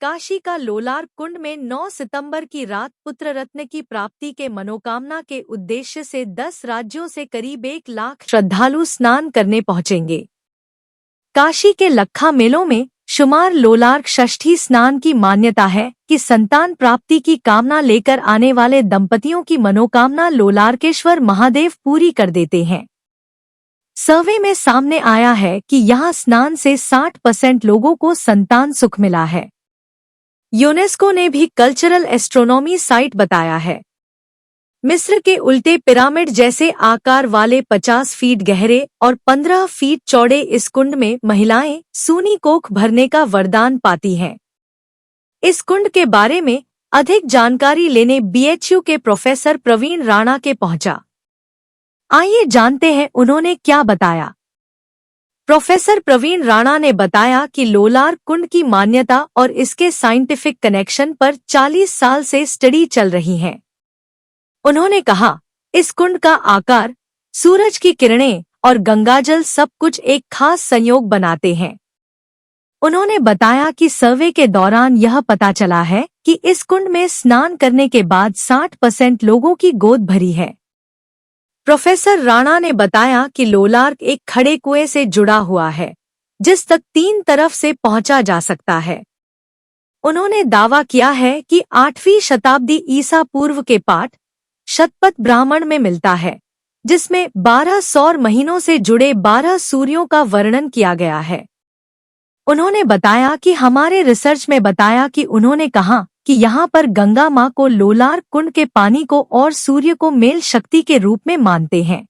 काशी का लोलार कुंड में 9 सितंबर की रात पुत्र रत्न की प्राप्ति के मनोकामना के उद्देश्य से 10 राज्यों से करीब 1 लाख श्रद्धालु स्नान करने पहुंचेंगे। काशी के लखा मेलों में शुमार लोलार षष्ठी स्नान की मान्यता है कि संतान प्राप्ति की कामना लेकर आने वाले दंपतियों की मनोकामना लोलारकेश्वर महादेव पूरी कर देते हैं। सर्वे में सामने आया है कि यहाँ स्नान से 60% लोगों को संतान सुख मिला है। यूनेस्को ने भी कल्चरल एस्ट्रोनॉमी साइट बताया है। मिस्र के उल्टे पिरामिड जैसे आकार वाले 50 फीट गहरे और 15 फीट चौड़े इस कुंड में महिलाएं सूनी कोख भरने का वरदान पाती हैं। इस कुंड के बारे में अधिक जानकारी लेने BHU के प्रोफेसर प्रवीण राणा के पहुंचा। आइए जानते हैं उन्होंने क्या बताया। प्रोफेसर प्रवीण राणा ने बताया कि लोलार कुंड की मान्यता और इसके साइंटिफिक कनेक्शन पर 40 साल से स्टडी चल रही है। उन्होंने कहा, इस कुंड का आकार, सूरज की किरणें और गंगाजल सब कुछ एक खास संयोग बनाते हैं। उन्होंने बताया कि सर्वे के दौरान यह पता चला है कि इस कुंड में स्नान करने के बाद 60% लोगों की गोद भरी है। प्रोफेसर राणा ने बताया कि लोलार एक खड़े कुएं से जुड़ा हुआ है, जिस तक 3 तरफ से पहुंचा जा सकता है। उन्होंने दावा किया है कि 8वीं शताब्दी ईसा पूर्व के पाठ शतपथ ब्राह्मण में मिलता है, जिसमें 12 सौर महीनों से जुड़े 12 सूर्यों का वर्णन किया गया है। उन्होंने बताया कि हमारे रिसर्च में बताया कि उन्होंने कहा कि यहाँ पर गंगा माँ को लोलार कुंड के पानी को और सूर्य को मेल शक्ति के रूप में मानते हैं।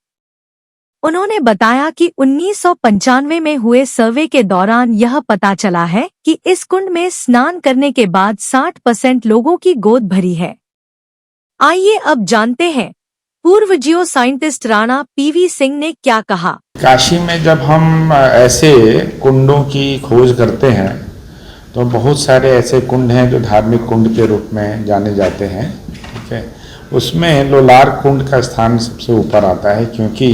उन्होंने बताया कि 1995 में हुए सर्वे के दौरान यह पता चला है कि इस कुंड में स्नान करने के बाद 60% लोगों की गोद भरी है। आइए अब जानते हैं पूर्व जियो साइंटिस्ट राणा PV सिंह ने क्या कहा। काशी में जब हम ऐसे कुंडों की खोज करते हैं तो बहुत सारे ऐसे कुंड हैं जो धार्मिक कुंड के रूप में जाने जाते हैं। ठीक है, उसमें लोलार कुंड का स्थान सबसे ऊपर आता है, क्योंकि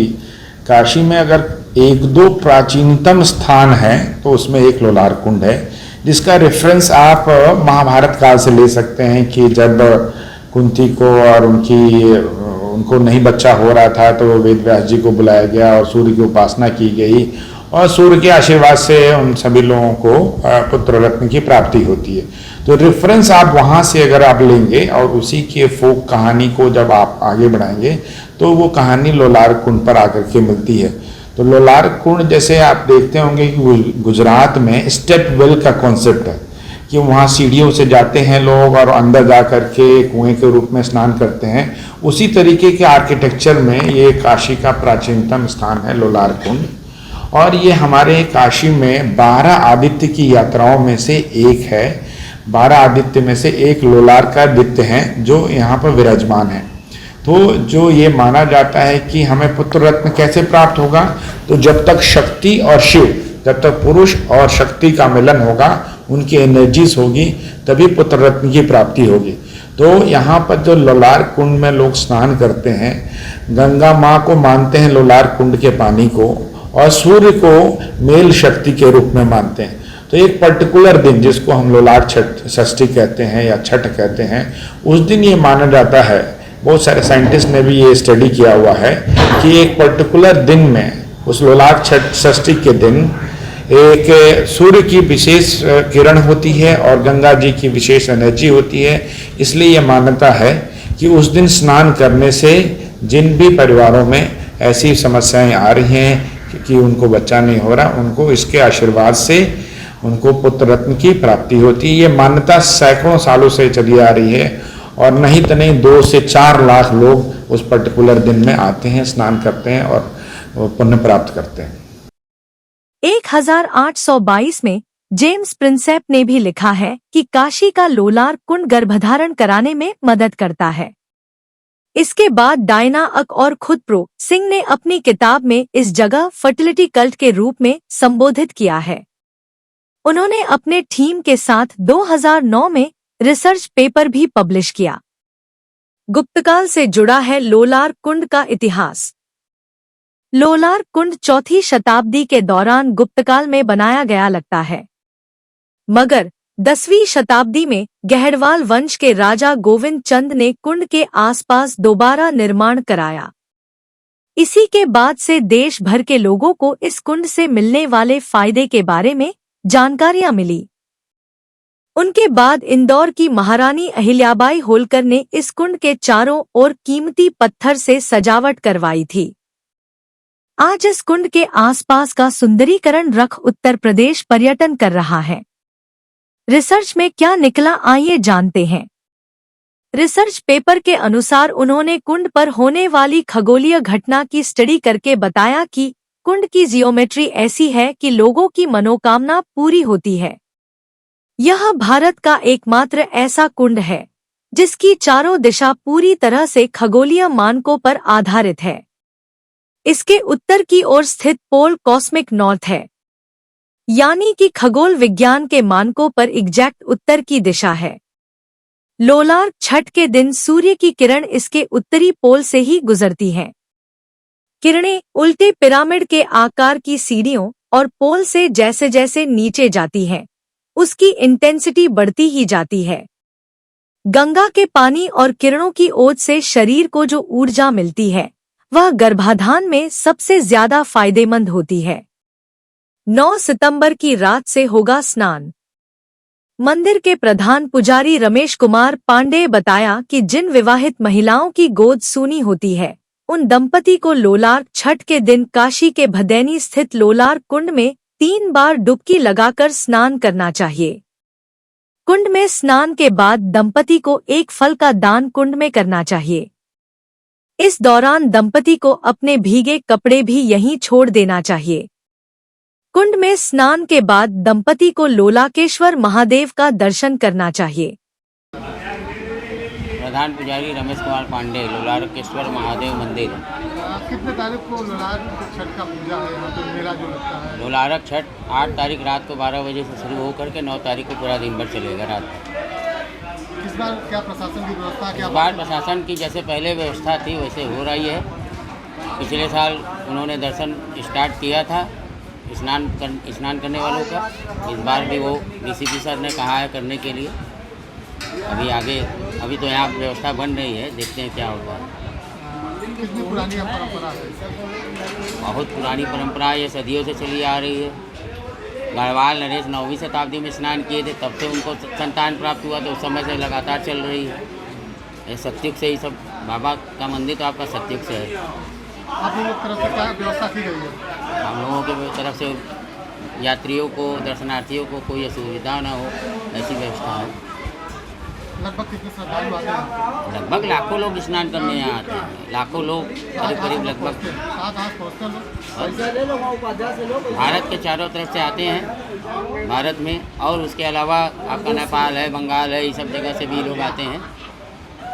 काशी में अगर 1-2 प्राचीनतम स्थान है तो उसमें एक लोलार कुंड है, जिसका रेफरेंस आप महाभारत काल से ले सकते हैं कि जब कुंती को और उनको नहीं बच्चा हो रहा था तो वेद व्यास जी को बुलाया गया और सूर्य की उपासना की गई और सूर्य के आशीर्वाद से उन सभी लोगों को पुत्र रत्न की प्राप्ति होती है। तो रेफरेंस आप वहाँ से अगर आप लेंगे और उसी के फोक कहानी को जब आप आगे बढ़ाएंगे तो वो कहानी लोलार कुंड पर आकर के मिलती है। तो लोलार कुंड जैसे आप देखते होंगे कि गुजरात में स्टेप वेल का कॉन्सेप्ट है कि वहाँ सीढ़ियों से जाते हैं लोग और अंदर जा कर के कुएं के रूप में स्नान करते हैं। उसी तरीके के आर्किटेक्चर में ये काशी का प्राचीनतम स्थान है लोलार कुंड, और ये हमारे काशी में 12 आदित्य की यात्राओं में से एक है। 12 आदित्य में से एक लोलार का आदित्य है जो यहाँ पर विराजमान है। तो जो ये माना जाता है कि हमें पुत्र रत्न कैसे प्राप्त होगा, तो जब तक शक्ति और शिव, जब तक पुरुष और शक्ति का मिलन होगा, उनकी एनर्जीज होगी, तभी पुत्र रत्न की प्राप्ति होगी। तो यहाँ पर जो लोलार कुंड में लोग स्नान करते हैं, गंगा माँ को मानते हैं लोलार कुंड के पानी को, और सूर्य को मेल शक्ति के रूप में मानते हैं। तो एक पर्टिकुलर दिन जिसको हम लोलार षष्ठी कहते हैं या छठ कहते हैं, उस दिन ये माना जाता है, बहुत सारे साइंटिस्ट ने भी ये स्टडी किया हुआ है कि एक पर्टिकुलर दिन में, उस लोलार षष्ठी के दिन एक सूर्य की विशेष किरण होती है और गंगा जी की विशेष एनर्जी होती है। इसलिए यह मान्यता है कि उस दिन स्नान करने से जिन भी परिवारों में ऐसी समस्याएं आ रही हैं कि उनको बच्चा नहीं हो रहा, उनको इसके आशीर्वाद से उनको पुत्र रत्न की प्राप्ति होती है। ये मान्यता सैकड़ों सालों से चली आ रही है, और नहीं तो नहीं 2 से 4 लाख लोग उस पर्टिकुलर दिन में आते हैं, स्नान करते हैं और पुण्य प्राप्त करते हैं। 1822 में जेम्स प्रिंसेप ने भी लिखा है कि काशी का लोलार कुंड गर्भधारण कराने में मदद करता है। इसके बाद डायना अक और खुद प्रो सिंह ने अपनी किताब में इस जगह फर्टिलिटी कल्ट के रूप में संबोधित किया है। उन्होंने अपने टीम के साथ 2009 में रिसर्च पेपर भी पब्लिश किया। गुप्तकाल से जुड़ा है लोलार कुंड का इतिहास। लोलार कुंड 4वीं शताब्दी के दौरान गुप्तकाल में बनाया गया लगता है, मगर 10वीं शताब्दी में गहड़वाल वंश के राजा गोविंद चंद ने कुंड के आसपास दोबारा निर्माण कराया। इसी के बाद से देश भर के लोगों को इस कुंड से मिलने वाले फायदे के बारे में जानकारियां मिली। उनके बाद इंदौर की महारानी अहिल्याबाई होलकर ने इस कुंड के चारों ओर कीमती पत्थर से सजावट करवाई थी। आज इस कुंड के आसपास का सुंदरीकरण रख उत्तर प्रदेश पर्यटन कर रहा है। रिसर्च में क्या निकला, आइए जानते हैं। रिसर्च पेपर के अनुसार उन्होंने कुंड पर होने वाली खगोलीय घटना की स्टडी करके बताया कि कुंड की जियोमेट्री ऐसी है कि लोगों की मनोकामना पूरी होती है। यह भारत का एकमात्र ऐसा कुंड है जिसकी चारों दिशा पूरी तरह से खगोलीय मानकों पर आधारित है। इसके उत्तर की ओर स्थित पोल कॉस्मिक नॉर्थ है, यानी कि खगोल विज्ञान के मानकों पर एग्जैक्ट उत्तर की दिशा है। लोलार छठ के दिन सूर्य की किरण इसके उत्तरी पोल से ही गुजरती हैं। किरणें उल्टे पिरामिड के आकार की सीढ़ियों और पोल से जैसे जैसे नीचे जाती हैं, उसकी इंटेंसिटी बढ़ती ही जाती है। गंगा के पानी और किरणों की ओज से शरीर को जो ऊर्जा मिलती है वह गर्भाधान में सबसे ज्यादा फायदेमंद होती है। 9 सितंबर की रात से होगा स्नान। मंदिर के प्रधान पुजारी रमेश कुमार पांडेय बताया कि जिन विवाहित महिलाओं की गोद सूनी होती है उन दंपति को लोलार छठ के दिन काशी के भदैनी स्थित लोलार कुंड में 3 बार डुबकी लगाकर स्नान करना चाहिए। कुंड में स्नान के बाद दंपति को एक फल का दान कुंड में करना चाहिए। इस दौरान दंपति को अपने भीगे कपड़े भी यहीं छोड़ देना चाहिए। कुंड में स्नान के बाद दंपति को लोलाकेश्वर महादेव का दर्शन करना चाहिए। प्रधान पुजारी रमेश कुमार पांडेय, लोलारकेश्वर महादेव मंदिर। कितने तारीख को लोलार छठ का पूजा है, यहाँ पे मेला जो लगता है? लोलारक छठ 8 तारीख रात को 12 बजे से शुरू होकर के 9 तारीख को पूरा दिन भर चलेगा रात को। इस बार क्या प्रशासन की व्यवस्था, क्या इस बार प्रशासन की जैसे पहले व्यवस्था थी वैसे हो रही है। पिछले साल उन्होंने दर्शन स्टार्ट किया था स्नान करने वालों का। इस बार भी वो डीसीपी सर ने कहा है करने के लिए। अभी तो यहाँ व्यवस्था बन रही है, देखते हैं क्या होगा। कितनी पुरानी परंपरा है? बहुत पुरानी परंपरा है, ये सदियों से चली आ रही है। गढ़वाल नरेश 9वीं शताब्दी में स्नान किए थे, तब से उनको संतान प्राप्त हुआ, तो उस समय से लगातार चल रही है। ये सतयुग से ही सब, बाबा का मंदिर तो आपका सतयुग से है। आप लोगों की तरफ से क्या व्यवस्था की गई है? हम लोगों की तरफ से यात्रियों को, दर्शनार्थियों को कोई असुविधा ना हो, ऐसी व्यवस्था है। लगभग कितने श्रद्धालु आते हैं? लगभग लाखों लोग स्नान करने यहाँ आते हैं। लाखों लोग, करीब लगभग 7-8 पहुँचते लोग भारत के चारों तरफ से आते हैं भारत में, और उसके अलावा आपका नेपाल है, बंगाल है, ये सब जगह से भी लोग आते हैं।